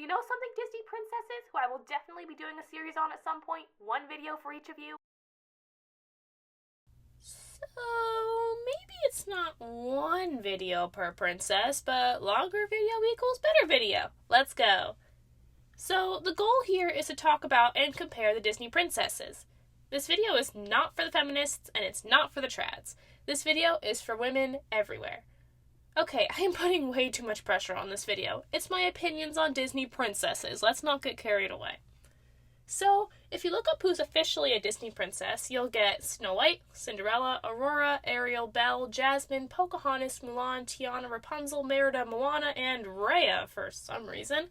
know something, Disney princesses, who I will definitely be doing a series on at some point? One video for each of you. So, maybe it's not one video per princess, but longer video equals better video. Let's go. So, the goal here is to talk about and compare the Disney princesses. This video is not for the feminists, and it's not for the trads. This video is for women everywhere. Okay, I am putting way too much pressure on this video. It's my opinions on Disney princesses. Let's not get carried away. So, if you look up who's officially a Disney princess, you'll get Snow White, Cinderella, Aurora, Ariel, Belle, Jasmine, Pocahontas, Mulan, Tiana, Rapunzel, Merida, Moana, and Raya for some reason.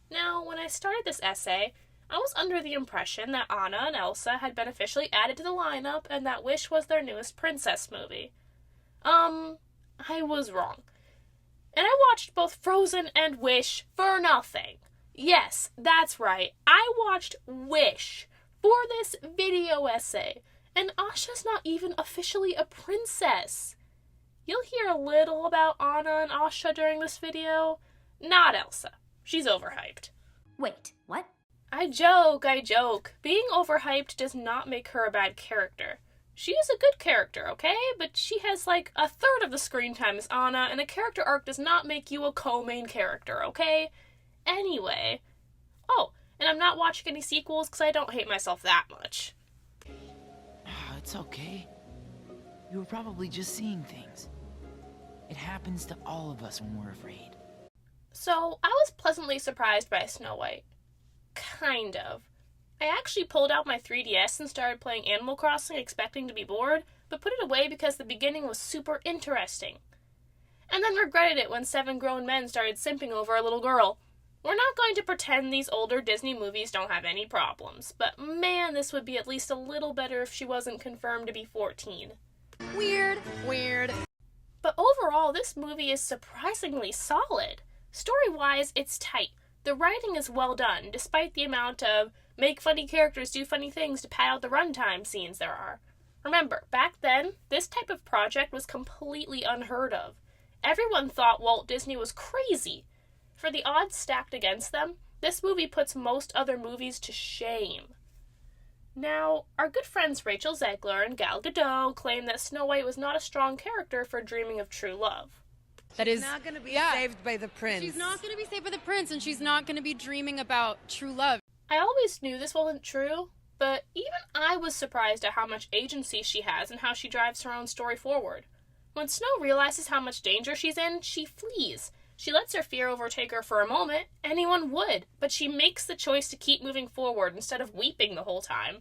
Now, when I started this essay, I was under the impression that Anna and Elsa had been officially added to the lineup and that Wish was their newest princess movie. I was wrong. And I watched both Frozen and Wish for nothing. Yes, that's right. I watched Wish for this video essay, and Asha's not even officially a princess. You'll hear a little about Anna and Asha during this video. Not Elsa. She's overhyped. Wait, what? I joke. Being overhyped does not make her a bad character. She is a good character, okay? But she has like a third of the screen time as Anna, and a character arc does not make you a co-main character, okay? Anyway. Oh, and I'm not watching any sequels because I don't hate myself that much. It's okay. You were probably just seeing things. It happens to all of us when we're afraid. So, I was pleasantly surprised by Snow White. Kind of. I actually pulled out my 3DS and started playing Animal Crossing expecting to be bored, but put it away because the beginning was super interesting. And then regretted it when 7 grown men started simping over a little girl. We're not going to pretend these older Disney movies don't have any problems, but man, this would be at least a little better if she wasn't confirmed to be 14. Weird. But overall, this movie is surprisingly solid. Story-wise, it's tight. The writing is well done, despite the amount of make funny characters do funny things to pad out the runtime scenes there are. Remember, back then, this type of project was completely unheard of. Everyone thought Walt Disney was crazy. For the odds stacked against them, this movie puts most other movies to shame. Now, our good friends Rachel Zegler and Gal Gadot claim that Snow White was not a strong character for dreaming of true love. That is not going to be saved by the prince. She's not going to be saved by the prince, and she's not going to be dreaming about true love. I always knew this wasn't true, but even I was surprised at how much agency she has and how she drives her own story forward. When Snow realizes how much danger she's in, she flees. She lets her fear overtake her for a moment. Anyone would, but she makes the choice to keep moving forward instead of weeping the whole time.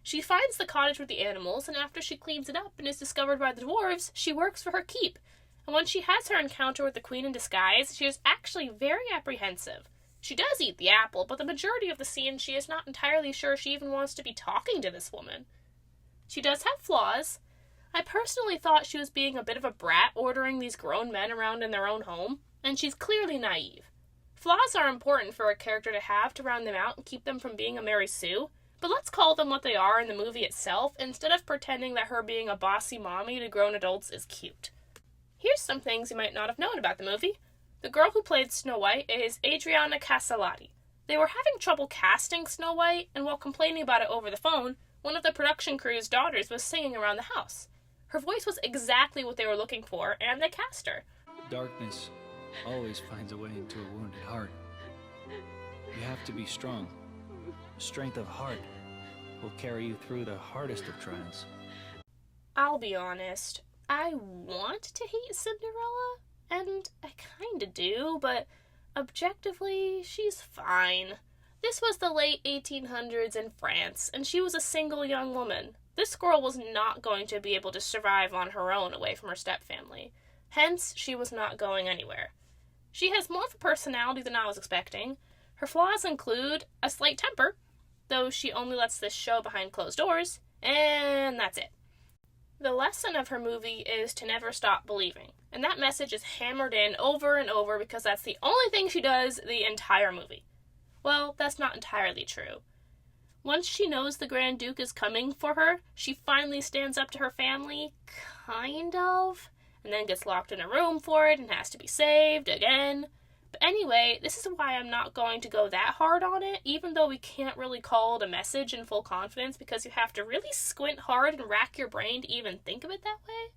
She finds the cottage with the animals, and after she cleans it up and is discovered by the dwarves, she works for her keep. And when she has her encounter with the queen in disguise, she is actually very apprehensive. She does eat the apple, but the majority of the scene she is not entirely sure she even wants to be talking to this woman. She does have flaws. I personally thought she was being a bit of a brat ordering these grown men around in their own home, and she's clearly naive. Flaws are important for a character to have to round them out and keep them from being a Mary Sue, but let's call them what they are in the movie itself instead of pretending that her being a bossy mommy to grown adults is cute. Here's some things you might not have known about the movie. The girl who played Snow White is Adriana Casalati. They were having trouble casting Snow White, and while complaining about it over the phone, one of the production crew's daughters was singing around the house. Her voice was exactly what they were looking for, and they cast her. Darkness always finds a way into a wounded heart. You have to be strong. Strength of heart will carry you through the hardest of trials. I'll be honest. I want to hate Cinderella, and I kinda do, but objectively, she's fine. This was the late 1800s in France, and she was a single young woman. This girl was not going to be able to survive on her own away from her stepfamily. Hence, she was not going anywhere. She has more of a personality than I was expecting. Her flaws include a slight temper, though she only lets this show behind closed doors, and that's it. The lesson of her movie is to never stop believing, and that message is hammered in over and over because that's the only thing she does the entire movie. Well, that's not entirely true. Once she knows the Grand Duke is coming for her, she finally stands up to her family, kind of, and then gets locked in a room for it and has to be saved again. But anyway, this is why I'm not going to go that hard on it, even though we can't really call it a message in full confidence because you have to really squint hard and rack your brain to even think of it that way.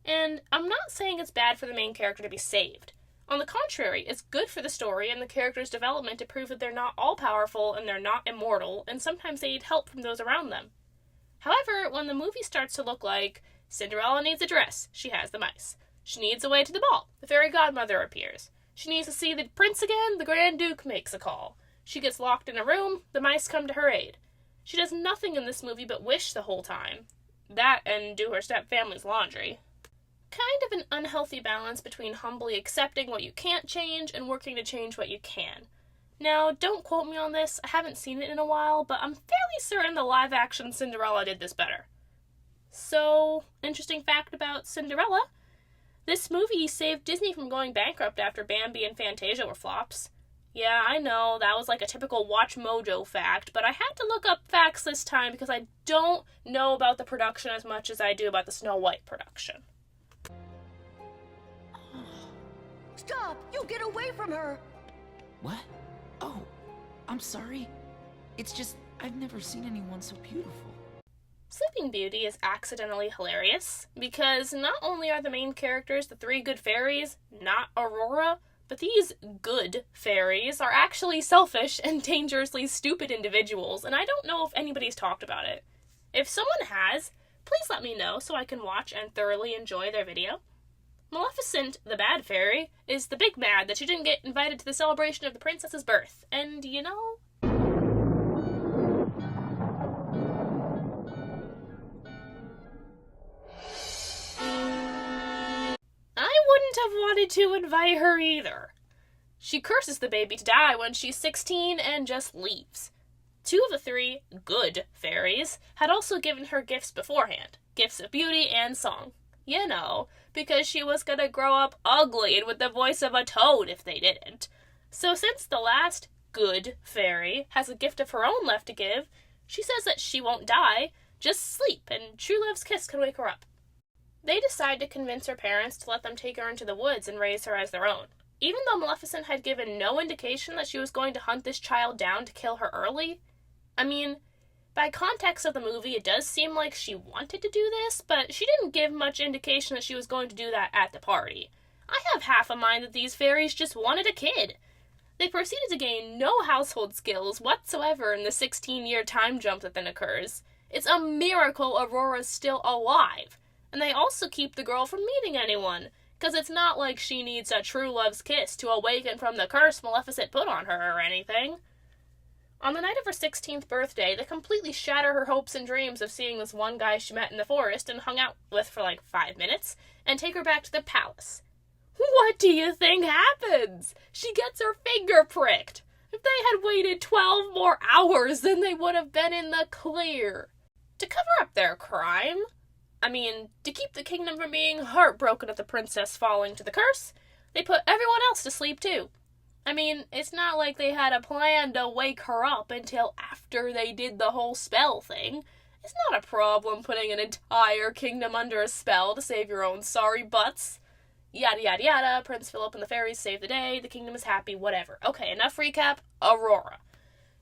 And I'm not saying it's bad for the main character to be saved. On the contrary, it's good for the story and the character's development to prove that they're not all-powerful and they're not immortal, and sometimes they need help from those around them. However, when the movie starts to look like Cinderella needs a dress, she has the mice. She needs a way to the ball, the fairy godmother appears. She needs to see the prince again, the Grand Duke makes a call. She gets locked in a room, the mice come to her aid. She does nothing in this movie but wish the whole time. That and do her stepfamily's laundry. Kind of an unhealthy balance between humbly accepting what you can't change and working to change what you can. Now, don't quote me on this, I haven't seen it in a while, but I'm fairly certain the live-action Cinderella did this better. So, interesting fact about Cinderella, this movie saved Disney from going bankrupt after Bambi and Fantasia were flops. Yeah, I know, that was like a typical Watch Mojo fact, but I had to look up facts this time because I don't know about the production as much as I do about the Snow White production. Stop! You get away from her! What? Oh, I'm sorry. It's just, I've never seen anyone so beautiful. Sleeping Beauty is accidentally hilarious, because not only are the main characters the three good fairies, not Aurora, but these good fairies are actually selfish and dangerously stupid individuals, and I don't know if anybody's talked about it. If someone has, please let me know so I can watch and thoroughly enjoy their video. Maleficent, the bad fairy, is the big mad that she didn't get invited to the celebration of the princess's birth, and you know, I wouldn't have wanted to invite her either. She curses the baby to die when she's 16 and just leaves. Two of the three good fairies had also given her gifts beforehand, gifts of beauty and song. You know, because she was gonna grow up ugly and with the voice of a toad if they didn't. So since the last good fairy has a gift of her own left to give, she says that she won't die, just sleep, and true love's kiss can wake her up. They decide to convince her parents to let them take her into the woods and raise her as their own. Even though Maleficent had given no indication that she was going to hunt this child down to kill her early, I mean, by context of the movie, it does seem like she wanted to do this, but she didn't give much indication that she was going to do that at the party. I have half a mind that these fairies just wanted a kid. They proceeded to gain no household skills whatsoever in the 16-year time jump that then occurs. It's a miracle Aurora's still alive. And they also keep the girl from meeting anyone, because it's not like she needs a true love's kiss to awaken from the curse Maleficent put on her or anything. On the night of her 16th birthday, they completely shatter her hopes and dreams of seeing this one guy she met in the forest and hung out with for like 5 minutes, and take her back to the palace. What do you think happens? She gets her finger pricked. If they had waited 12 more hours, then they would have been in the clear. To cover up their crime, to keep the kingdom from being heartbroken at the princess falling to the curse, they put everyone else to sleep too. It's not like they had a plan to wake her up until after they did the whole spell thing. It's not a problem putting an entire kingdom under a spell to save your own sorry butts. Yada yada yada, Prince Philip and the fairies save the day, the kingdom is happy, whatever. Okay, enough recap. Aurora.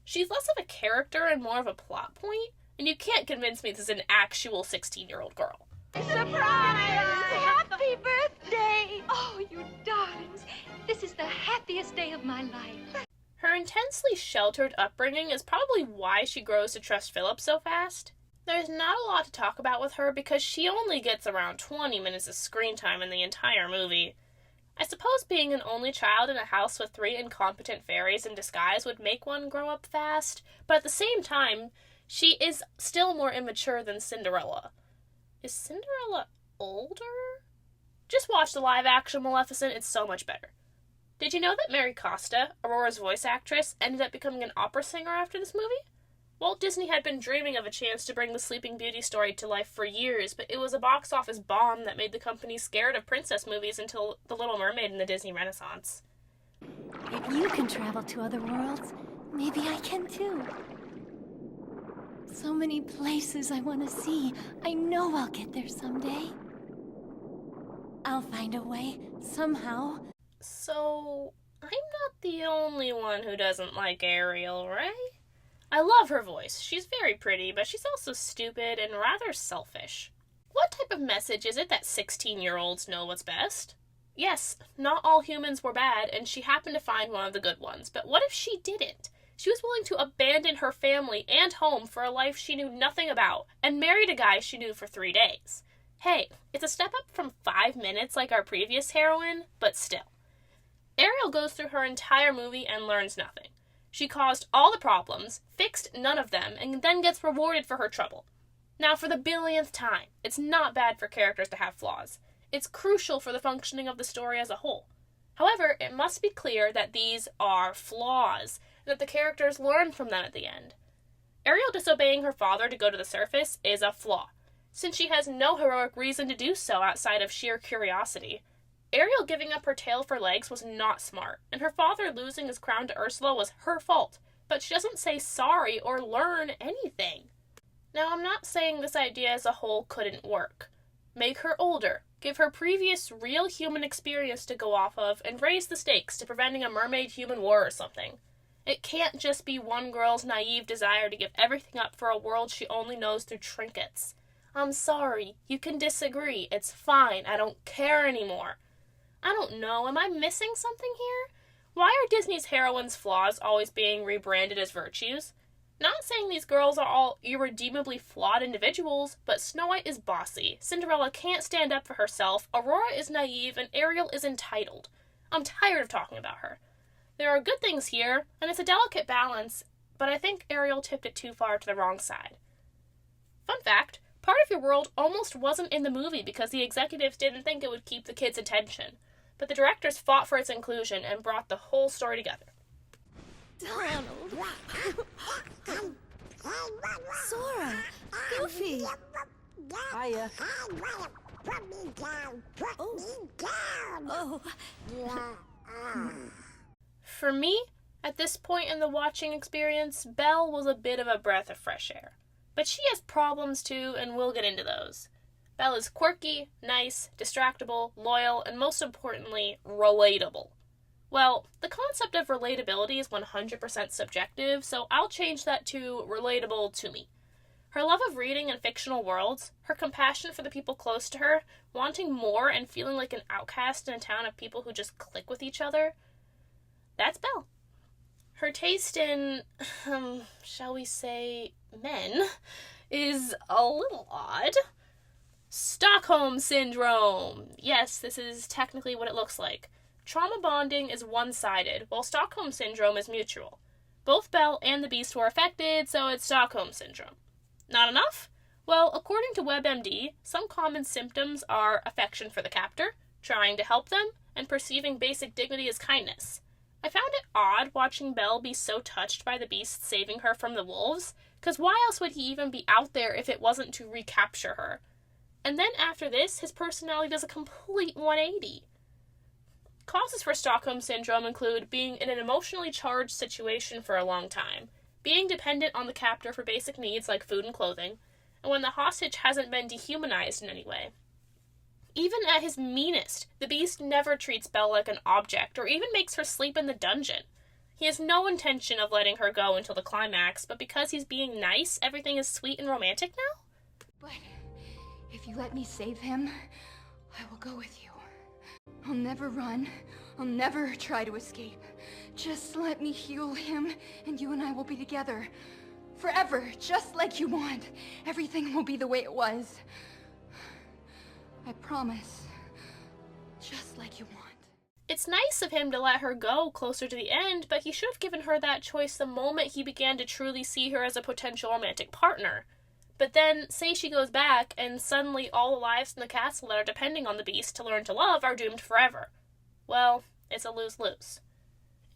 She's less of a character and more of a plot point, and you can't convince me this is an actual 16-year-old girl. Surprise! Happy birthday! Oh, you darlings. This is the happiest day of my life. Her intensely sheltered upbringing is probably why she grows to trust Philip so fast. There's not a lot to talk about with her because she only gets around 20 minutes of screen time in the entire movie. I suppose being an only child in a house with 3 incompetent fairies in disguise would make one grow up fast, but at the same time, she is still more immature than Cinderella. Is Cinderella older? Just watch the live-action Maleficent, it's so much better. Did you know that Mary Costa, Aurora's voice actress, ended up becoming an opera singer after this movie? Walt Disney had been dreaming of a chance to bring the Sleeping Beauty story to life for years, but it was a box office bomb that made the company scared of princess movies until The Little Mermaid and the Disney Renaissance. If you can travel to other worlds, maybe I can too. So many places I want to see. I know I'll get there someday. I'll find a way, somehow. So, I'm not the only one who doesn't like Ariel, right? I love her voice. She's very pretty, but she's also stupid and rather selfish. What type of message is it that 16-year-olds know what's best? Yes, not all humans were bad, and she happened to find one of the good ones, but what if she didn't? She was willing to abandon her family and home for a life she knew nothing about, and married a guy she knew for 3 days. Hey, it's a step up from 5 minutes like our previous heroine, but still. Ariel goes through her entire movie and learns nothing. She caused all the problems, fixed none of them, and then gets rewarded for her trouble. Now, for the billionth time, it's not bad for characters to have flaws. It's crucial for the functioning of the story as a whole. However, it must be clear that these are flaws, and that the characters learn from them at the end. Ariel disobeying her father to go to the surface is a flaw, since she has no heroic reason to do so outside of sheer curiosity. Ariel giving up her tail for legs was not smart, and her father losing his crown to Ursula was her fault, but she doesn't say sorry or learn anything. Now, I'm not saying this idea as a whole couldn't work. Make her older, give her previous real human experience to go off of, and raise the stakes to preventing a mermaid-human war or something. It can't just be one girl's naive desire to give everything up for a world she only knows through trinkets. I'm sorry, you can disagree, it's fine, I don't care anymore. I don't know, am I missing something here? Why are Disney's heroines' flaws always being rebranded as virtues? Not saying these girls are all irredeemably flawed individuals, but Snow White is bossy, Cinderella can't stand up for herself, Aurora is naive, and Ariel is entitled. I'm tired of talking about her. There are good things here, and it's a delicate balance, but I think Ariel tipped it too far to the wrong side. Fun fact, part of your world almost wasn't in the movie because the executives didn't think it would keep the kids' attention, but the directors fought for its inclusion and brought the whole story together. Donald. Sora. Goofy. Hiya. Oh. For me, at this point in the watching experience, Belle was a bit of a breath of fresh air. But she has problems too, and we'll get into those. Belle is quirky, nice, distractible, loyal, and most importantly, relatable. Well, the concept of relatability is 100% subjective, so I'll change that to relatable to me. Her love of reading in fictional worlds, her compassion for the people close to her, wanting more and feeling like an outcast in a town of people who just click with each other, that's Belle. Her taste in, shall we say, men, is a little odd. Stockholm Syndrome! Yes, this is technically what it looks like. Trauma bonding is one-sided, while Stockholm Syndrome is mutual. Both Belle and the Beast were affected, so it's Stockholm Syndrome. Not enough? Well, according to WebMD, some common symptoms are affection for the captor, trying to help them, and perceiving basic dignity as kindness. I found it odd watching Belle be so touched by the Beast saving her from the wolves, because why else would he even be out there if it wasn't to recapture her? And then after this, his personality does a complete 180. Causes for Stockholm Syndrome include being in an emotionally charged situation for a long time, being dependent on the captor for basic needs like food and clothing, and when the hostage hasn't been dehumanized in any way. Even at his meanest, the Beast never treats Belle like an object or even makes her sleep in the dungeon. He has no intention of letting her go until the climax, but because he's being nice, everything is sweet and romantic now? But if you let me save him, I will go with you. I'll never run. I'll never try to escape. Just let me heal him, and you and I will be together. Forever, just like you want. Everything will be the way it was. I promise. Just like you want. It's nice of him to let her go closer to the end, but he should have given her that choice the moment he began to truly see her as a potential romantic partner. But then, say she goes back, and suddenly all the lives in the castle that are depending on the Beast to learn to love are doomed forever. Well, it's a lose-lose.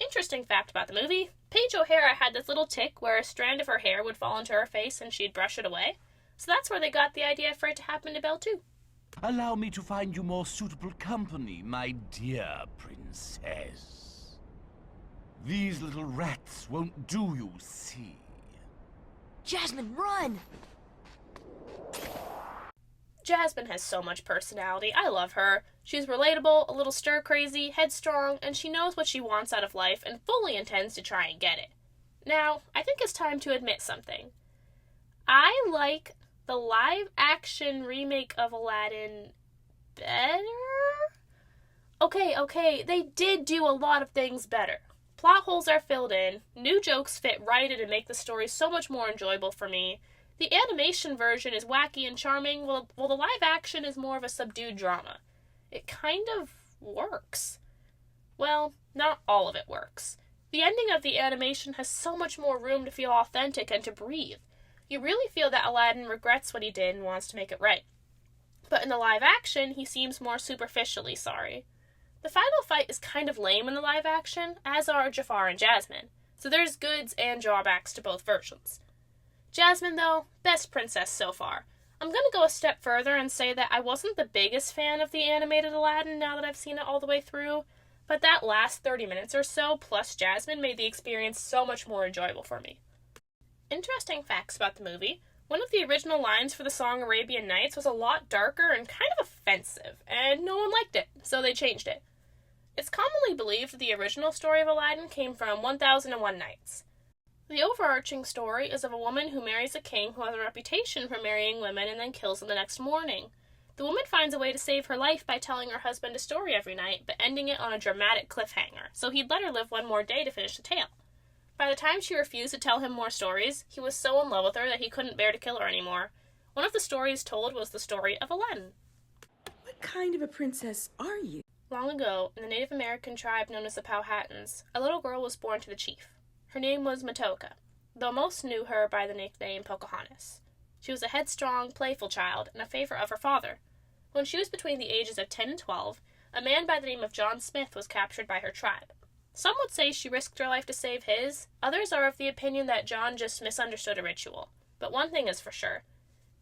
Interesting fact about the movie, Paige O'Hara had this little tick where a strand of her hair would fall into her face and she'd brush it away. So that's where they got the idea for it to happen to Belle too. Allow me to find you more suitable company, my dear princess. These little rats won't do, you see. Jasmine, run! Jasmine has so much personality. I love her. She's relatable, a little stir-crazy, headstrong, and she knows what she wants out of life and fully intends to try and get it. Now, I think it's time to admit something. I like the live-action remake of Aladdin better? Okay, they did do a lot of things better. Plot holes are filled in, new jokes fit right in and make the story so much more enjoyable for me. The animation version is wacky and charming, while the live action is more of a subdued drama. It kind of works. Well, not all of it works. The ending of the animation has so much more room to feel authentic and to breathe. You really feel that Aladdin regrets what he did and wants to make it right. But in the live action, he seems more superficially sorry. The final fight is kind of lame in the live action, as are Jafar and Jasmine, so there's goods and drawbacks to both versions. Jasmine, though, best princess so far. I'm gonna go a step further and say that I wasn't the biggest fan of the animated Aladdin now that I've seen it all the way through, but that last 30 minutes or so, plus Jasmine, made the experience so much more enjoyable for me. Interesting facts about the movie. One of the original lines for the song Arabian Nights was a lot darker and kind of offensive, and no one liked it, so they changed it. It's commonly believed that the original story of Aladdin came from 1001 Nights. The overarching story is of a woman who marries a king who has a reputation for marrying women and then kills them the next morning. The woman finds a way to save her life by telling her husband a story every night, but ending it on a dramatic cliffhanger, so he'd let her live one more day to finish the tale. By the time she refused to tell him more stories, he was so in love with her that he couldn't bear to kill her anymore. One of the stories told was the story of Aladdin. What kind of a princess are you? Long ago, in the Native American tribe known as the Powhatans, a little girl was born to the chief. Her name was Matoka, though most knew her by the nickname Pocahontas. She was a headstrong, playful child and a favorite of her father. When she was between the ages of 10 and 12, a man by the name of John Smith was captured by her tribe. Some would say she risked her life to save his, others are of the opinion that John just misunderstood a ritual. But one thing is for sure,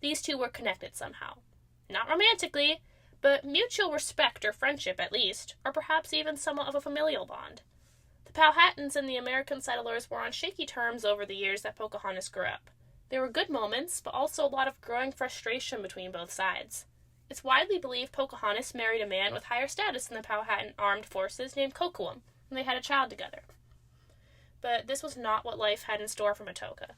these two were connected somehow. Not romantically, but mutual respect or friendship at least, or perhaps even somewhat of a familial bond. The Powhatans and the American settlers were on shaky terms over the years that Pocahontas grew up. There were good moments, but also a lot of growing frustration between both sides. It's widely believed Pocahontas married a man with higher status in the Powhatan armed forces named Kocoum, and they had a child together. But this was not what life had in store for Matoka.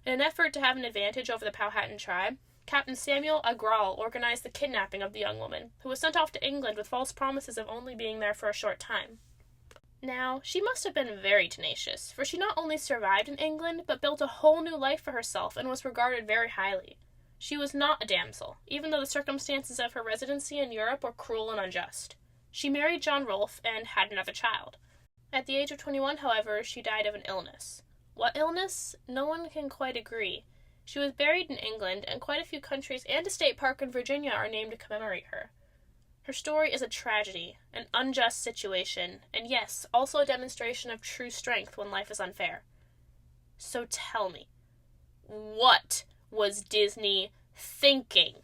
In an effort to have an advantage over the Powhatan tribe, Captain Samuel Agrawal organized the kidnapping of the young woman, who was sent off to England with false promises of only being there for a short time. Now, she must have been very tenacious, for she not only survived in England, but built a whole new life for herself and was regarded very highly. She was not a damsel, even though the circumstances of her residency in Europe were cruel and unjust. She married John Rolfe and had another child. At the age of 21, however, she died of an illness. What illness? No one can quite agree. She was buried in England, and quite a few countries and a state park in Virginia are named to commemorate her. Her story is a tragedy, an unjust situation, and yes, also a demonstration of true strength when life is unfair. So tell me, what was Disney thinking?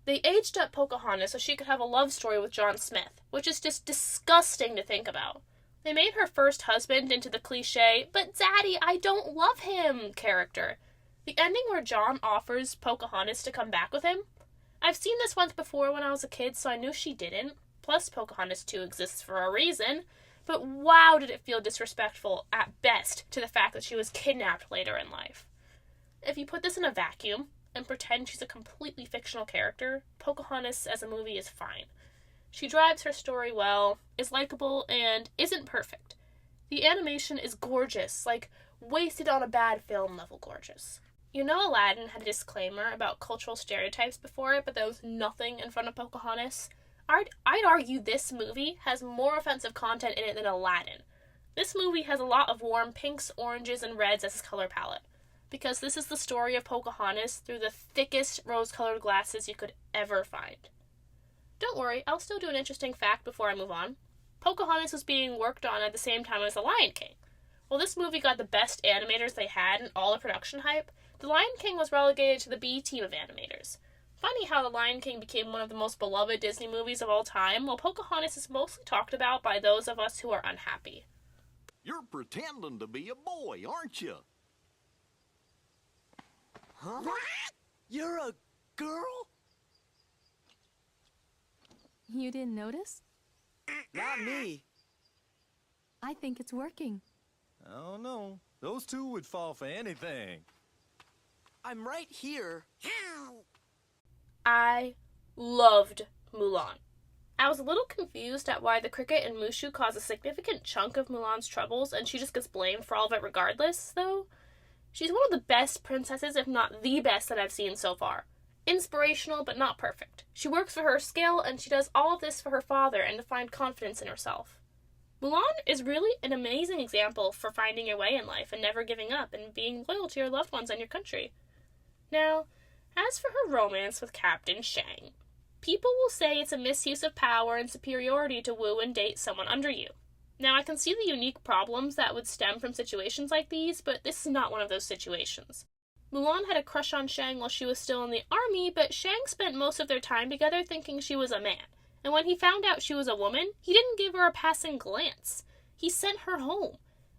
They aged up Pocahontas so she could have a love story with John Smith, which is just disgusting to think about. They made her first husband into the cliche, "But Daddy, I don't love him" character. The ending where John offers Pocahontas to come back with him? I've seen this once before when I was a kid, so I knew she didn't. Plus, Pocahontas 2 exists for a reason. But wow, did it feel disrespectful, at best, to the fact that she was kidnapped later in life. If you put this in a vacuum, and pretend she's a completely fictional character, Pocahontas as a movie is fine. She drives her story well, is likable, and isn't perfect. The animation is gorgeous, like wasted on a bad film level gorgeous. You know Aladdin had a disclaimer about cultural stereotypes before it, but there was nothing in front of Pocahontas? I'd argue this movie has more offensive content in it than Aladdin. This movie has a lot of warm pinks, oranges, and reds as its color palette, because this is the story of Pocahontas through the thickest rose-colored glasses you could ever find. Don't worry, I'll still do an interesting fact before I move on. Pocahontas was being worked on at the same time as The Lion King. While this movie got the best animators they had and all the production hype, The Lion King was relegated to the B team of animators. Funny how The Lion King became one of the most beloved Disney movies of all time, while Pocahontas is mostly talked about by those of us who are unhappy. You're pretending to be a boy, aren't you? Huh? You're a girl? You didn't notice? Not me. I think it's working. Oh no, those two would fall for anything. I'm right here. I loved Mulan. I was a little confused at why the cricket and Mushu cause a significant chunk of Mulan's troubles and she just gets blamed for all of it regardless, though. She's one of the best princesses, if not the best, that I've seen so far. Inspirational, but not perfect. She works for her skill, and she does all of this for her father and to find confidence in herself. Mulan is really an amazing example for finding your way in life and never giving up and being loyal to your loved ones and your country. Now, as for her romance with Captain Shang, people will say it's a misuse of power and superiority to woo and date someone under you. Now, I can see the unique problems that would stem from situations like these, but this is not one of those situations. Mulan had a crush on Shang while she was still in the army, but Shang spent most of their time together thinking she was a man. And when he found out she was a woman, he didn't give her a passing glance. He sent her home.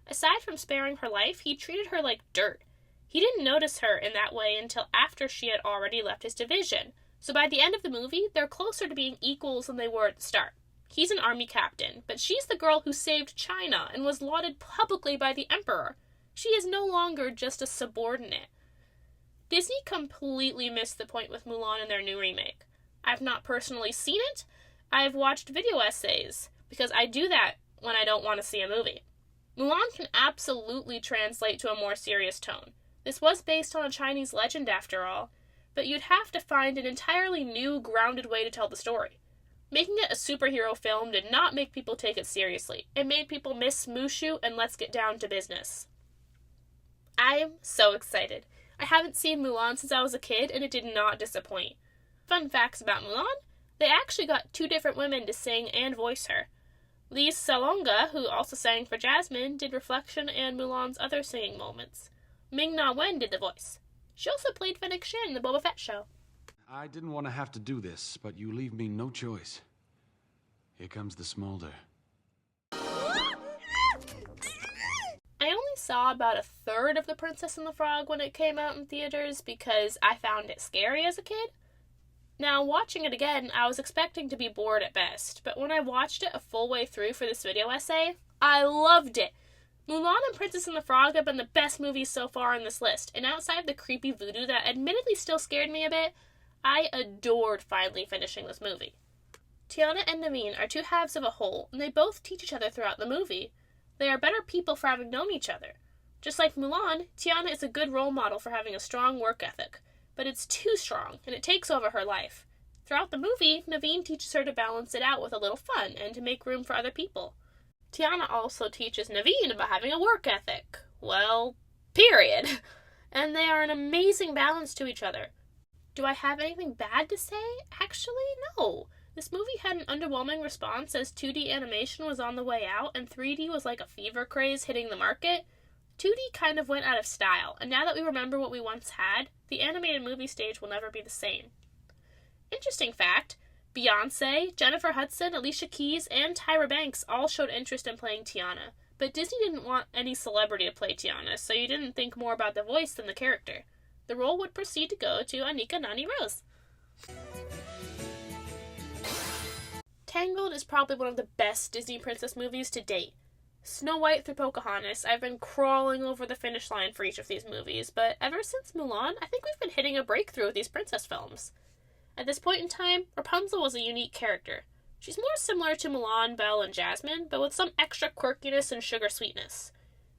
Aside from sparing her life, he treated her like dirt. He didn't notice her in that way until after she had already left his division. So by the end of the movie, they're closer to being equals than they were at the start. He's an army captain, but she's the girl who saved China and was lauded publicly by the emperor. She is no longer just a subordinate. Disney completely missed the point with Mulan in their new remake. I've not personally seen it. I've watched video essays, because I do that when I don't want to see a movie. Mulan can absolutely translate to a more serious tone. This was based on a Chinese legend after all, but you'd have to find an entirely new, grounded way to tell the story. Making it a superhero film did not make people take it seriously. It made people miss Mushu and let's get down to business. I am so excited. I haven't seen Mulan since I was a kid, and it did not disappoint. Fun facts about Mulan: they actually got 2 different women to sing and voice her. Lee Salonga, who also sang for Jasmine, did Reflection and Mulan's other singing moments. Ming-Na Wen did the voice. She also played Fennec Shan in the Boba Fett show. I didn't want to have to do this, but you leave me no choice. Here comes the smolder. I only saw about a third of The Princess and the Frog when it came out in theaters because I found it scary as a kid. Now, watching it again, I was expecting to be bored at best, but when I watched it a full way through for this video essay, I loved it! Mulan and Princess and the Frog have been the best movies so far on this list, and outside of the creepy voodoo that admittedly still scared me a bit, I adored finally finishing this movie. Tiana and Naveen are 2 halves of a whole, and they both teach each other throughout the movie. They are better people for having known each other. Just like Mulan, Tiana is a good role model for having a strong work ethic, but it's too strong, and it takes over her life. Throughout the movie, Naveen teaches her to balance it out with a little fun and to make room for other people. Tiana also teaches Naveen about having a work ethic. Well, period. And they are an amazing balance to each other. Do I have anything bad to say? Actually, no. This movie had an underwhelming response as 2D animation was on the way out and 3D was like a fever craze hitting the market. 2D kind of went out of style, and now that we remember what we once had, the animated movie stage will never be the same. Interesting fact, Beyoncé, Jennifer Hudson, Alicia Keys, and Tyra Banks all showed interest in playing Tiana, but Disney didn't want any celebrity to play Tiana, so you didn't think more about the voice than the character. The role would proceed to go to Anika Noni Rose. Tangled is probably one of the best Disney princess movies to date. Snow White through Pocahontas, I've been crawling over the finish line for each of these movies, but ever since Mulan, I think we've been hitting a breakthrough with these princess films. At this point in time, Rapunzel was a unique character. She's more similar to Mulan, Belle, and Jasmine, but with some extra quirkiness and sugar sweetness.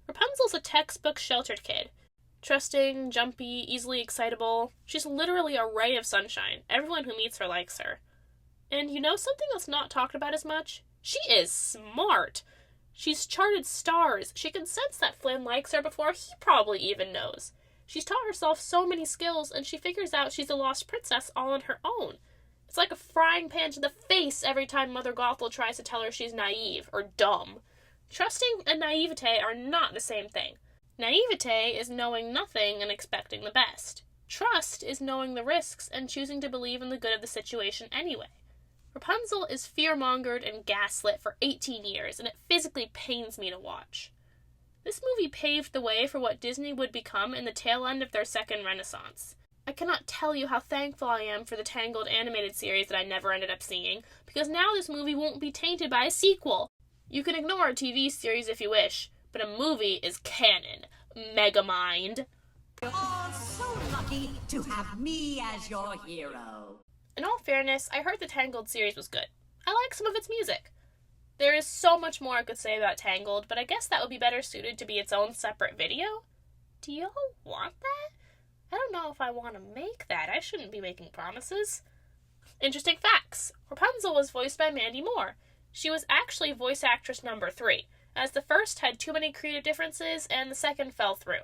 Rapunzel's a textbook sheltered kid. Trusting, jumpy, easily excitable. She's literally a ray of sunshine. Everyone who meets her likes her. And you know something that's not talked about as much? She is smart! She's charted stars. She can sense that Flynn likes her before he probably even knows. She's taught herself so many skills, and she figures out she's a lost princess all on her own. It's like a frying pan to the face every time Mother Gothel tries to tell her she's naive, or dumb. Trusting and naivete are not the same thing. Naivete is knowing nothing and expecting the best. Trust is knowing the risks and choosing to believe in the good of the situation anyway. Rapunzel is fear-mongered and gaslit for 18 years, and it physically pains me to watch. This movie paved the way for what Disney would become in the tail end of their second renaissance. I cannot tell you how thankful I am for the Tangled animated series that I never ended up seeing, because now this movie won't be tainted by a sequel. You can ignore a TV series if you wish, but a movie is canon. Megamind. You're all so lucky to have me as your hero. In all fairness, I heard the Tangled series was good. I like some of its music. There is so much more I could say about Tangled, but I guess that would be better suited to be its own separate video. Do y'all want that? I don't know if I want to make that. I shouldn't be making promises. Interesting facts. Rapunzel was voiced by Mandy Moore. She was actually voice actress number 3, as the first had too many creative differences and the second fell through.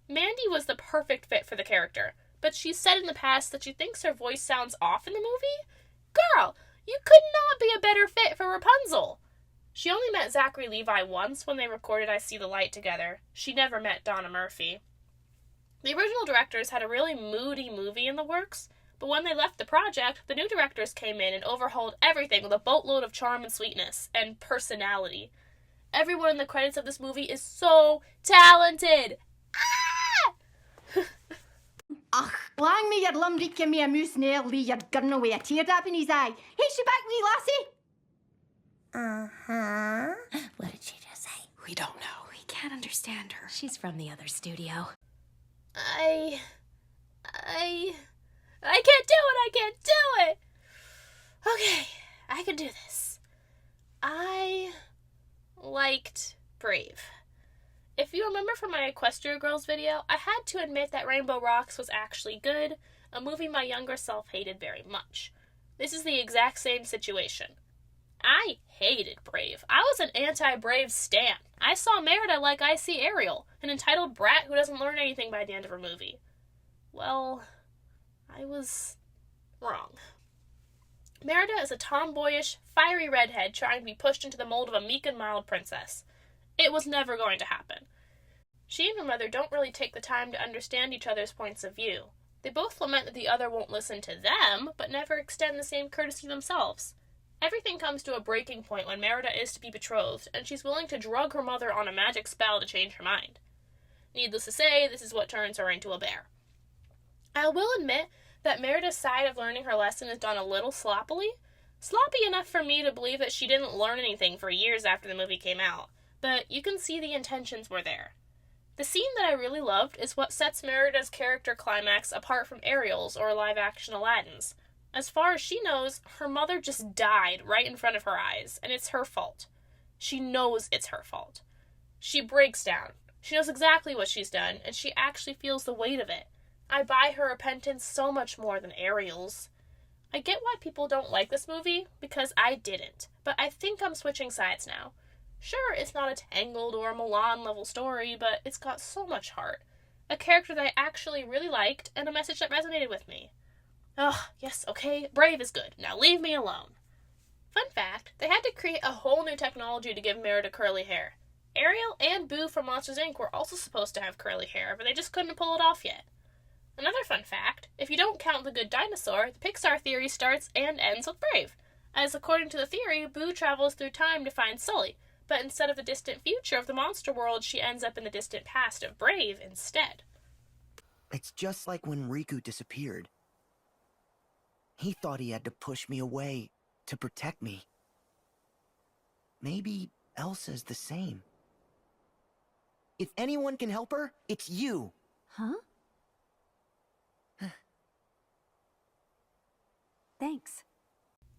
Mandy was the perfect fit for the character, but she's said in the past that she thinks her voice sounds off in the movie. Girl, you could not be a better fit for Rapunzel. She only met Zachary Levi once when they recorded I See the Light together. She never met Donna Murphy. The original directors had a really moody movie in the works, but when they left the project, the new directors came in and overhauled everything with a boatload of charm and sweetness, and personality. Everyone in the credits of this movie is so talented! Ach, lang me your lumrieke me a moose nail lee your gun away a teardrop in his eye. Hey, she back, wee lassie? Uh-huh. What did she just say? We don't know. We can't understand her. She's from the other studio. I can't do it! I can't do it! Okay, I can do this. I liked Brave. If you remember from my Equestria Girls video, I had to admit that Rainbow Rocks was actually good, a movie my younger self hated very much. This is the exact same situation. I hated Brave. I was an anti-Brave stan. I saw Merida like I see Ariel, an entitled brat who doesn't learn anything by the end of her movie. Well, I was wrong. Merida is a tomboyish, fiery redhead trying to be pushed into the mold of a meek and mild princess. It was never going to happen. She and her mother don't really take the time to understand each other's points of view. They both lament that the other won't listen to them, but never extend the same courtesy themselves. Everything comes to a breaking point when Merida is to be betrothed, and she's willing to drug her mother on a magic spell to change her mind. Needless to say, this is what turns her into a bear. I will admit that Merida's side of learning her lesson is done a little sloppily. Sloppy enough for me to believe that she didn't learn anything for years after the movie came out, but you can see the intentions were there. The scene that I really loved is what sets Merida's character climax apart from Ariel's or live-action Aladdin's. As far as she knows, her mother just died right in front of her eyes, and it's her fault. She knows it's her fault. She breaks down. She knows exactly what she's done, and she actually feels the weight of it. I buy her repentance so much more than Ariel's. I get why people don't like this movie, because I didn't, but I think I'm switching sides now. Sure, it's not a Tangled or a Mulan level story, but it's got so much heart. A character that I actually really liked, and a message that resonated with me. Ugh, yes, okay, Brave is good. Now leave me alone. Fun fact, they had to create a whole new technology to give Merida curly hair. Ariel and Boo from Monsters, Inc. were also supposed to have curly hair, but they just couldn't pull it off yet. Another fun fact, if you don't count The Good Dinosaur, the Pixar theory starts and ends with Brave, as according to the theory, Boo travels through time to find Sully, but instead of the distant future of the monster world, she ends up in the distant past of Brave instead. It's just like when Riku disappeared. He thought he had to push me away to protect me. Maybe Elsa's the same. If anyone can help her, it's you. Huh? Thanks.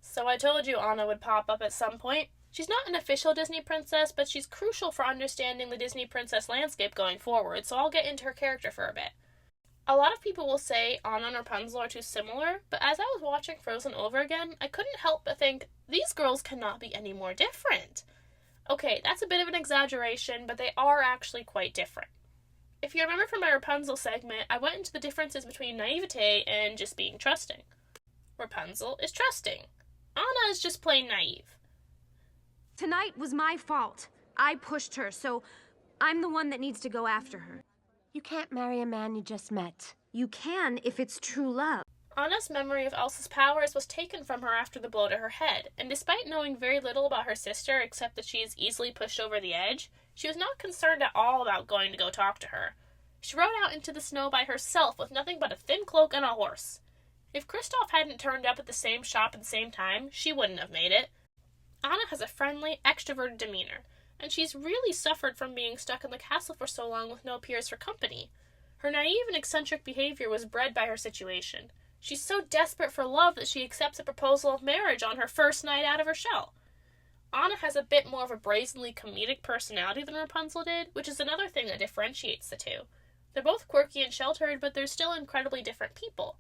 So I told you Anna would pop up at some point. She's not an official Disney princess, but she's crucial for understanding the Disney princess landscape going forward, so I'll get into her character for a bit. A lot of people will say Anna and Rapunzel are too similar, but as I was watching Frozen over again, I couldn't help but think, these girls cannot be any more different. Okay, that's a bit of an exaggeration, but they are actually quite different. If you remember from my Rapunzel segment, I went into the differences between naivete and just being trusting. Rapunzel is trusting. Anna is just plain naive. Tonight was my fault. I pushed her, so I'm the one that needs to go after her. You can't marry a man you just met. You can if it's true love. Anna's memory of Elsa's powers was taken from her after the blow to her head, and despite knowing very little about her sister except that she is easily pushed over the edge, she was not concerned at all about going to go talk to her. She rode out into the snow by herself with nothing but a thin cloak and a horse. If Kristoff hadn't turned up at the same shop at the same time, she wouldn't have made it. Anna has a friendly, extroverted demeanor, and she's really suffered from being stuck in the castle for so long with no peers for company. Her naive and eccentric behavior was bred by her situation. She's so desperate for love that she accepts a proposal of marriage on her first night out of her shell. Anna has a bit more of a brazenly comedic personality than Rapunzel did, which is another thing that differentiates the two. They're both quirky and sheltered, but they're still incredibly different people.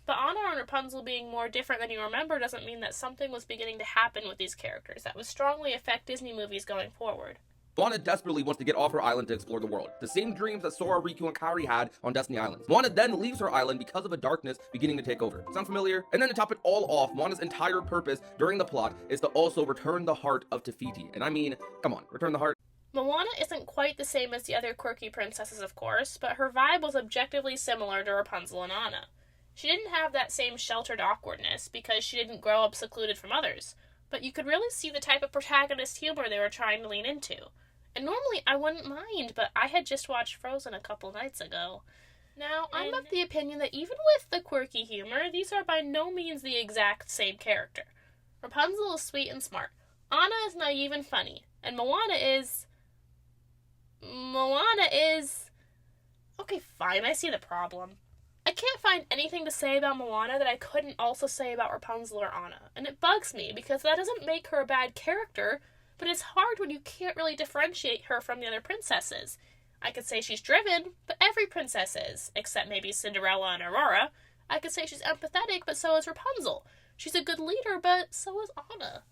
But Anna and Rapunzel being more different than you remember doesn't mean that something was beginning to happen with these characters that would strongly affect Disney movies going forward. Moana desperately wants to get off her island to explore the world. The same dreams that Sora, Riku, and Kairi had on Destiny Islands. Moana then leaves her island because of a darkness beginning to take over. Sound familiar? And then to top it all off, Moana's entire purpose during the plot is to also return the heart of Te Fiti. And I mean, come on, return the heart. Moana isn't quite the same as the other quirky princesses, of course, but her vibe was objectively similar to Rapunzel and Anna. She didn't have that same sheltered awkwardness because she didn't grow up secluded from others, but you could really see the type of protagonist humor they were trying to lean into. And normally I wouldn't mind, but I had just watched Frozen a couple nights ago. Now, I'm of the opinion that even with the quirky humor, these are by no means the exact same character. Rapunzel is sweet and smart, Anna is naive and funny, and Moana is... Okay, fine, I see the problem. I can't find anything to say about Moana that I couldn't also say about Rapunzel or Anna, and it bugs me because that doesn't make her a bad character, but it's hard when you can't really differentiate her from the other princesses. I could say she's driven, but every princess is, except maybe Cinderella and Aurora. I could say she's empathetic, but so is Rapunzel. She's a good leader, but so is Anna.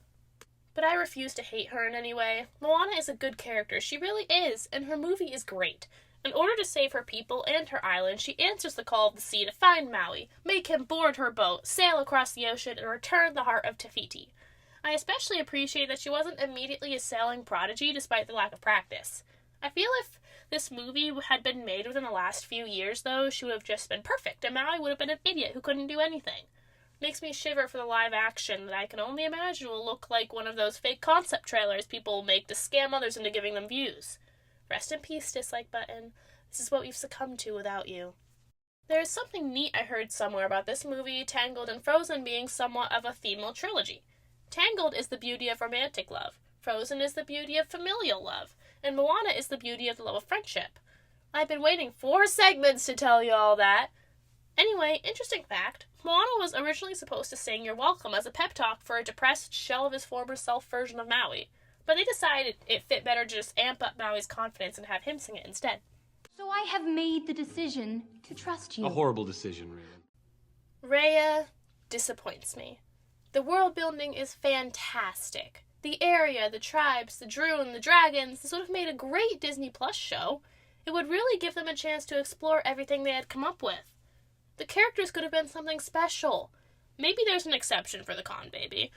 But I refuse to hate her in any way. Moana is a good character, she really is, and her movie is great. In order to save her people and her island, she answers the call of the sea to find Maui, make him board her boat, sail across the ocean, and return the heart of Te Fiti. I especially appreciate that she wasn't immediately a sailing prodigy despite the lack of practice. I feel if this movie had been made within the last few years, though, she would have just been perfect, and Maui would have been an idiot who couldn't do anything. Makes me shiver for the live action that I can only imagine will look like one of those fake concept trailers people make to scam others into giving them views. Rest in peace, Dislike Button. This is what we've succumbed to without you. There is something neat I heard somewhere about this movie, Tangled and Frozen being somewhat of a themal trilogy. Tangled is the beauty of romantic love, Frozen is the beauty of familial love, and Moana is the beauty of the love of friendship. I've been waiting 4 segments to tell you all that. Anyway, interesting fact, Moana was originally supposed to sing You're Welcome as a pep talk for a depressed shell of his former self version of Maui, but they decided it fit better to just amp up Maui's confidence and have him sing it instead. So I have made the decision to trust you. A horrible decision, Raya. Raya disappoints me. The world building is fantastic. The area, the tribes, the Droon, the dragons, this would have made a great Disney Plus show. It would really give them a chance to explore everything they had come up with. The characters could have been something special. Maybe there's an exception for the Con Baby.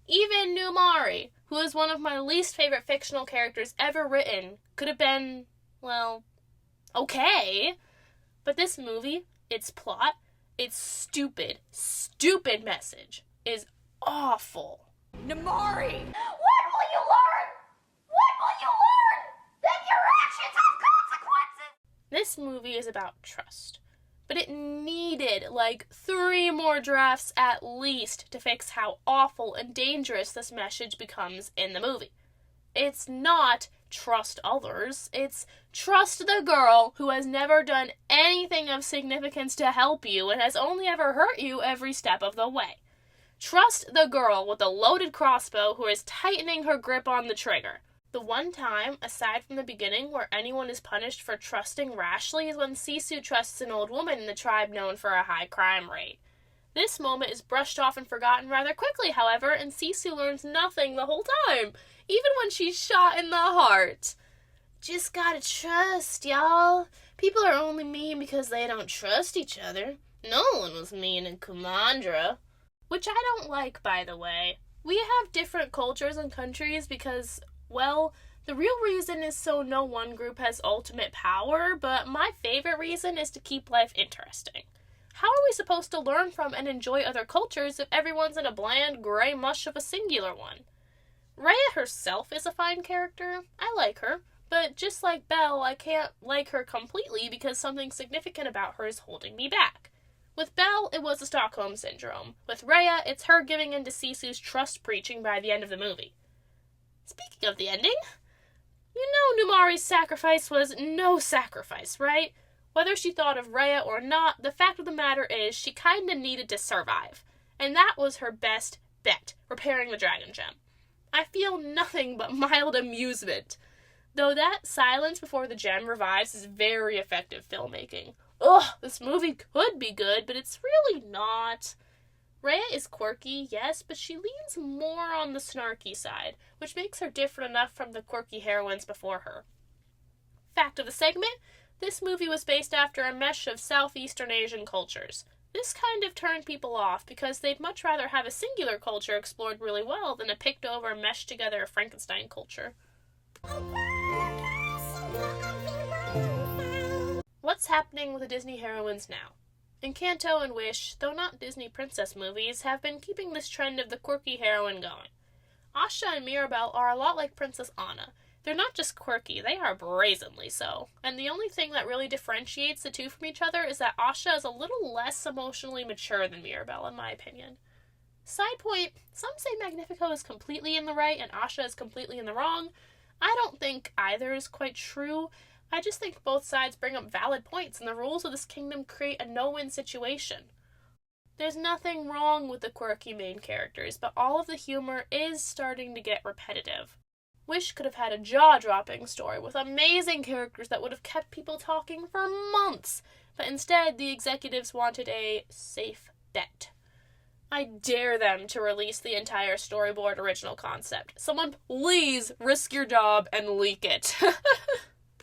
Even Newmari, who is one of my least favorite fictional characters ever written, could have been, well, okay. But this movie, its plot, its stupid message is awful. Newmari! What will you learn? What will you learn? That your actions have consequences! This movie is about trust. But it needed like 3 more drafts at least to fix how awful and dangerous this message becomes in the movie. It's not trust others, it's trust the girl who has never done anything of significance to help you and has only ever hurt you every step of the way. Trust the girl with the loaded crossbow who is tightening her grip on the trigger. The one time, aside from the beginning, where anyone is punished for trusting rashly is when Sisu trusts an old woman in the tribe known for a high crime rate. This moment is brushed off and forgotten rather quickly, however, and Sisu learns nothing the whole time, even when she's shot in the heart. Just gotta trust, y'all. People are only mean because they don't trust each other. No one was mean in Kumandra. Which I don't like, by the way. We have different cultures and countries because, well, the real reason is so no one group has ultimate power, but my favorite reason is to keep life interesting. How are we supposed to learn from and enjoy other cultures if everyone's in a bland gray mush of a singular one? Raya herself is a fine character. I like her, But just like Belle, I can't like her completely because something significant about her is holding me back. With Belle, it was the Stockholm Syndrome. With Rhea, it's her giving in to Sisu's trust preaching by the end of the movie. Speaking of the ending, you know Numari's sacrifice was no sacrifice, right? Whether she thought of Rhea or not, the fact of the matter is she kinda needed to survive. And that was her best bet, repairing the Dragon Gem. I feel nothing but mild amusement. Though that silence before the gem revives is very effective filmmaking. Ugh, this movie could be good, but it's really not. Rhea is quirky, yes, but she leans more on the snarky side, which makes her different enough from the quirky heroines before her. Fact of the segment, this movie was based after a mesh of Southeastern Asian cultures. This kind of turned people off because they'd much rather have a singular culture explored really well than a picked-over, meshed-together Frankenstein culture. What's happening with the Disney heroines now? Encanto and Wish, though not Disney princess movies, have been keeping this trend of the quirky heroine going. Asha and Mirabelle are a lot like Princess Anna. They're not just quirky, they are brazenly so. And the only thing that really differentiates the two from each other is that Asha is a little less emotionally mature than Mirabelle, in my opinion. Side point, some say Magnifico is completely in the right and Asha is completely in the wrong. I don't think either is quite true. I just think both sides bring up valid points, and the rules of this kingdom create a no-win situation. There's nothing wrong with the quirky main characters, but all of the humor is starting to get repetitive. Wish could have had a jaw-dropping story with amazing characters that would have kept people talking for months, but instead the executives wanted a safe bet. I dare them to release the entire storyboard original concept. Someone please risk your job and leak it.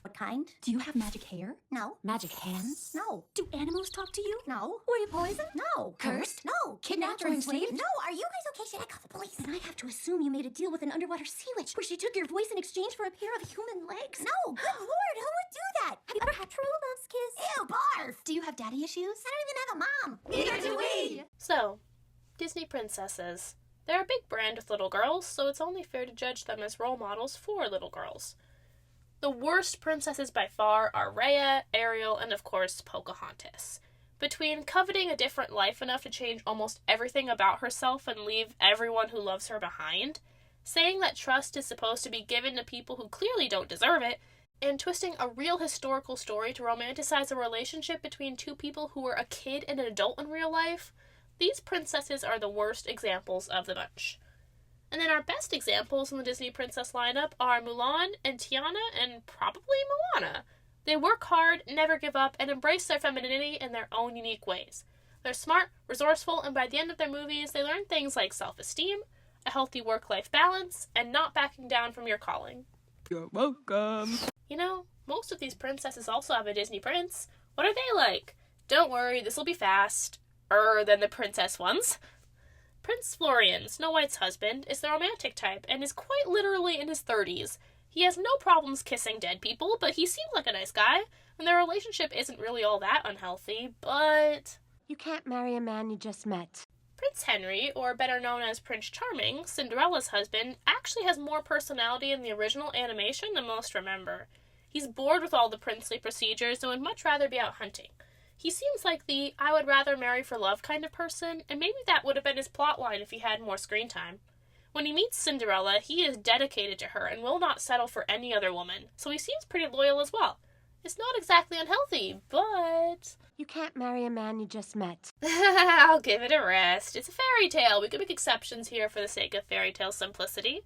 What kind? Do you have magic hair? No. Magic hands? No. Do animals talk to you? No. Were you poisoned? No. Cursed? No. Kidnapped or enslaved? No. Are you guys okay? Should I call the police? Then I have to assume you made a deal with an underwater sea witch where she took your voice in exchange for a pair of human legs? No. Good lord, who would do that? Have you ever had true love's kiss? Ew, barf. Do you have daddy issues? I don't even have a mom. Neither do we. So, Disney princesses. They're a big brand with little girls, so it's only fair to judge them as role models for little girls. The worst princesses by far are Rhea, Ariel, and of course Pocahontas. Between coveting a different life enough to change almost everything about herself and leave everyone who loves her behind, saying that trust is supposed to be given to people who clearly don't deserve it, and twisting a real historical story to romanticize a relationship between two people who were a kid and an adult in real life, these princesses are the worst examples of the bunch. And then our best examples in the Disney princess lineup are Mulan and Tiana and probably Moana. They work hard, never give up, and embrace their femininity in their own unique ways. They're smart, resourceful, and by the end of their movies, they learn things like self-esteem, a healthy work-life balance, and not backing down from your calling. You're welcome. You know, most of these princesses also have a Disney prince. What are they like? Don't worry, this will be fast. Than the princess ones. Prince Florian, Snow White's husband, is the romantic type and is quite literally in his 30s. He has no problems kissing dead people, but he seems like a nice guy, and their relationship isn't really all that unhealthy, but... You can't marry a man you just met. Prince Henry, or better known as Prince Charming, Cinderella's husband, actually has more personality in the original animation than most remember. He's bored with all the princely procedures and would much rather be out hunting. He seems like the I would rather marry for love kind of person, and maybe that would have been his plotline if he had more screen time. When he meets Cinderella, he is dedicated to her and will not settle for any other woman, so he seems pretty loyal as well. It's not exactly unhealthy, but... You can't marry a man you just met. I'll give it a rest. It's a fairy tale. We can make exceptions here for the sake of fairy tale simplicity.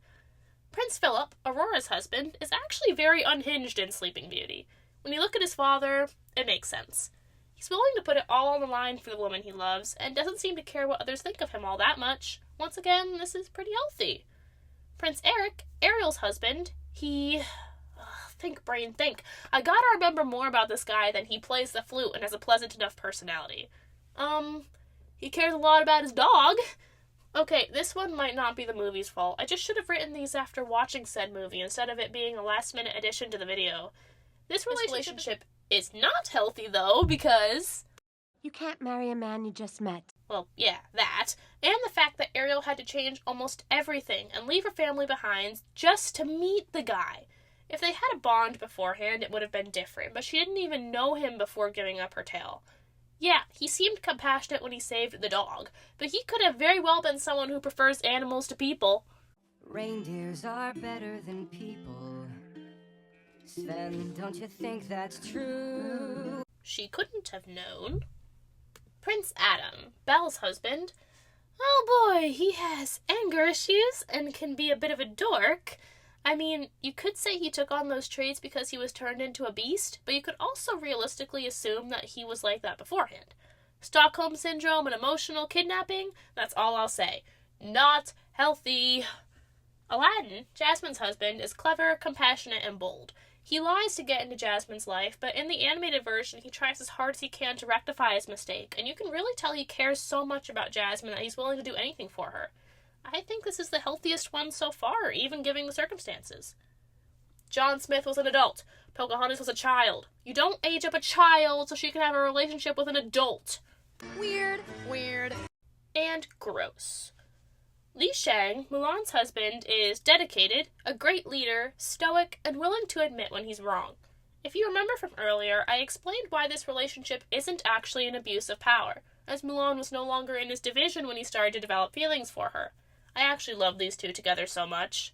Prince Philip, Aurora's husband, is actually very unhinged in Sleeping Beauty. When you look at his father, it makes sense. He's willing to put it all on the line for the woman he loves, and doesn't seem to care what others think of him all that much. Once again, this is pretty healthy. Prince Eric, Ariel's husband, he... think, brain, think. I gotta remember more about this guy than he plays the flute and has a pleasant enough personality. He cares a lot about his dog. Okay, this one might not be the movie's fault. I just should have written these after watching said movie instead of it being a last-minute addition to the video. This relationship is not healthy, though, because... You can't marry a man you just met. Well, yeah, that. And the fact that Ariel had to change almost everything and leave her family behind just to meet the guy. If they had a bond beforehand, it would have been different, but she didn't even know him before giving up her tail. Yeah, he seemed compassionate when he saved the dog, but he could have very well been someone who prefers animals to people. Reindeers are better than people. Sven, don't you think that's true? She couldn't have known. Prince Adam, Belle's husband. Oh boy, he has anger issues and can be a bit of a dork. I mean, you could say he took on those traits because he was turned into a beast, but you could also realistically assume that he was like that beforehand. Stockholm Syndrome and emotional kidnapping, that's all I'll say. Not healthy. Aladdin, Jasmine's husband, is clever, compassionate, and bold. He lies to get into Jasmine's life, but in the animated version, he tries as hard as he can to rectify his mistake, and you can really tell he cares so much about Jasmine that he's willing to do anything for her. I think this is the healthiest one so far, even given the circumstances. John Smith was an adult. Pocahontas was a child. You don't age up a child so she can have a relationship with an adult. Weird. And gross. Li Shang, Mulan's husband, is dedicated, a great leader, stoic, and willing to admit when he's wrong. If you remember from earlier, I explained why this relationship isn't actually an abuse of power, as Mulan was no longer in his division when he started to develop feelings for her. I actually love these two together so much.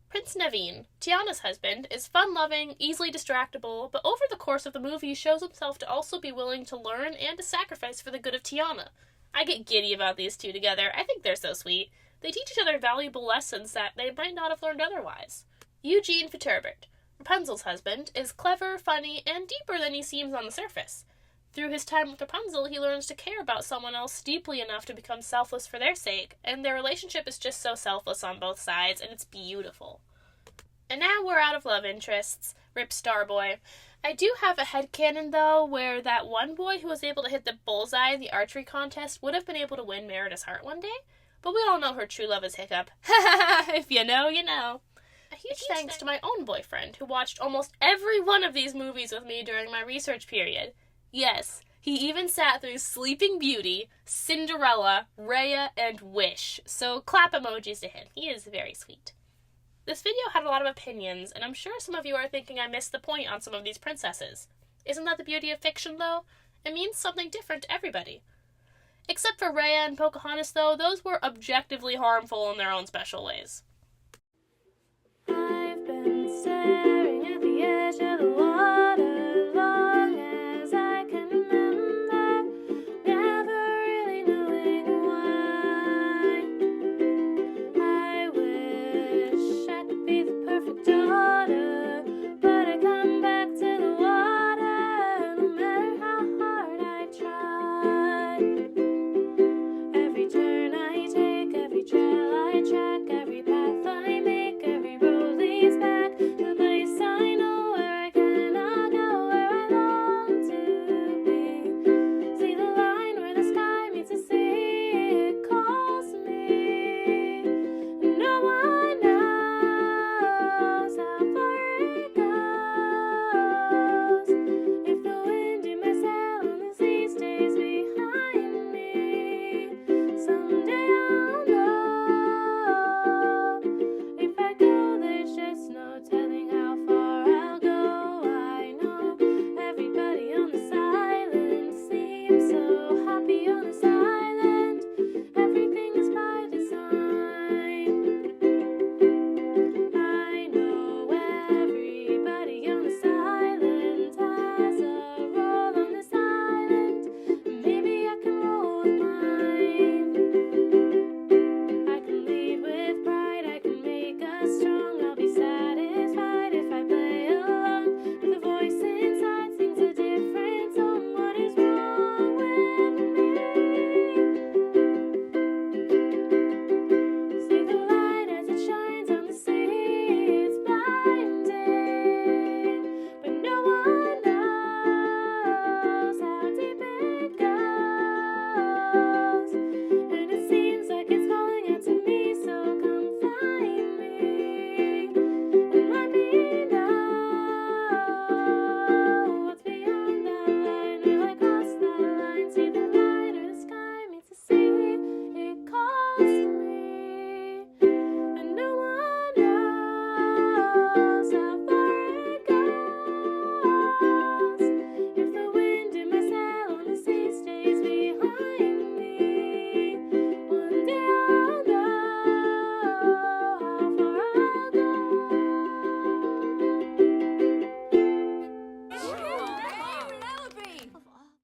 Prince Naveen, Tiana's husband, is fun-loving, easily distractible, but over the course of the movie shows himself to also be willing to learn and to sacrifice for the good of Tiana. I get giddy about these two together. I think they're so sweet. They teach each other valuable lessons that they might not have learned otherwise. Eugene Viterbert, Rapunzel's husband, is clever, funny, and deeper than he seems on the surface. Through his time with Rapunzel, he learns to care about someone else deeply enough to become selfless for their sake, and their relationship is just so selfless on both sides, and it's beautiful. And now we're out of love interests. Rip Starboy. I do have a headcanon, though, where that one boy who was able to hit the bullseye in the archery contest would have been able to win Merida's heart one day, but we all know her true love is Hiccup. If you know, you know. A huge thanks to my own boyfriend, who watched almost every one of these movies with me during my research period. Yes, he even sat through Sleeping Beauty, Cinderella, Raya, and Wish, so clap emojis to him. He is very sweet. This video had a lot of opinions, and I'm sure some of you are thinking I missed the point on some of these princesses. Isn't that the beauty of fiction, though? It means something different to everybody. Except for Raya and Pocahontas, though, those were objectively harmful in their own special ways.